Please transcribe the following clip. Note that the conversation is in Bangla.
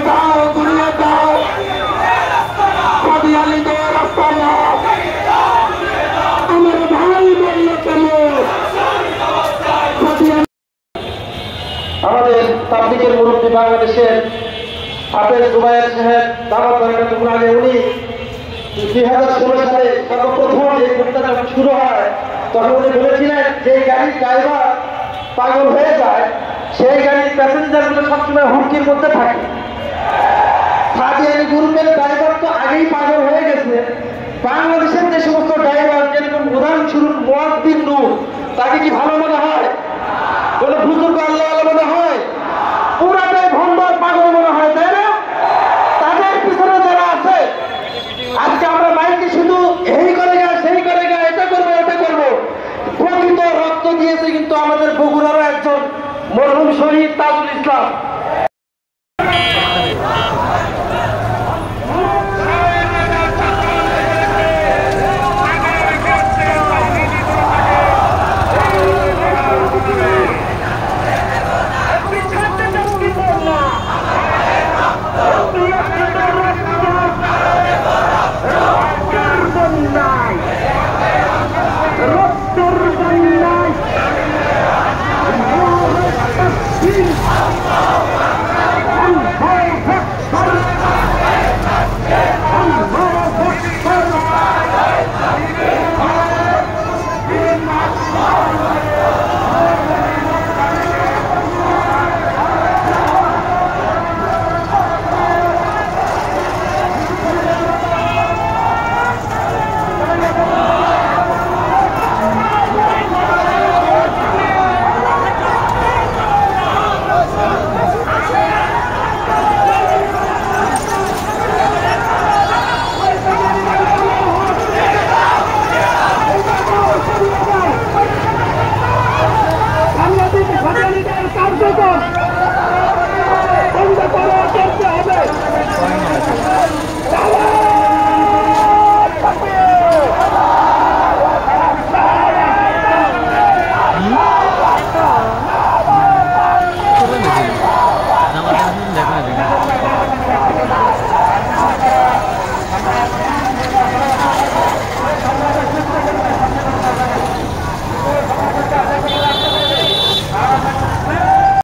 দাও দুনিয়া দাও কাদিয়ানীদের রাস্তা দাও আমার ভাই বলল কেন আমাদের তাবলীগের মুরব্বী বাংলাদেশের হাফেজ জুবায়ের সাহেব দাওয়াত বারাকাতুহুর আগে উনি 2016 সালে সর্বপ্রথম এই ঘটনাটা শুরু হয় তখন উনি বলেছিলেন যে গাড়ির ড্রাইভার পাগল হয়ে যায় সেই গাড়ির প্যাসেঞ্জারগুলো সবসময় হুমকির মধ্যে থাকে। কাদিয়ানী গ্রুপের ড্রাইভার তো আগেই পাগল হয়ে গেছে, বাংলাদেশের যে সমস্ত ড্রাইভার যেরকম উদাহরণস্বরূপ মুয়াজ্জিন নূর তাকে কি ভালো মনে হয়? কোন বুজুর্গ আল্লাহ মনে হয়? পুরাটাই ভণ্ডর পাগল মনে হয়, তাই না? তাদের পিছনে যারা আছে আজকে আমরা মাইকে শুধু এই করে গা সেই করে গা এটা করবো ওটা করবো, প্রকৃত রক্ত দিয়েছে কিন্তু আমাদের বগুড়ারও একজন মরহুম শহীদ তাজুল ইসলাম।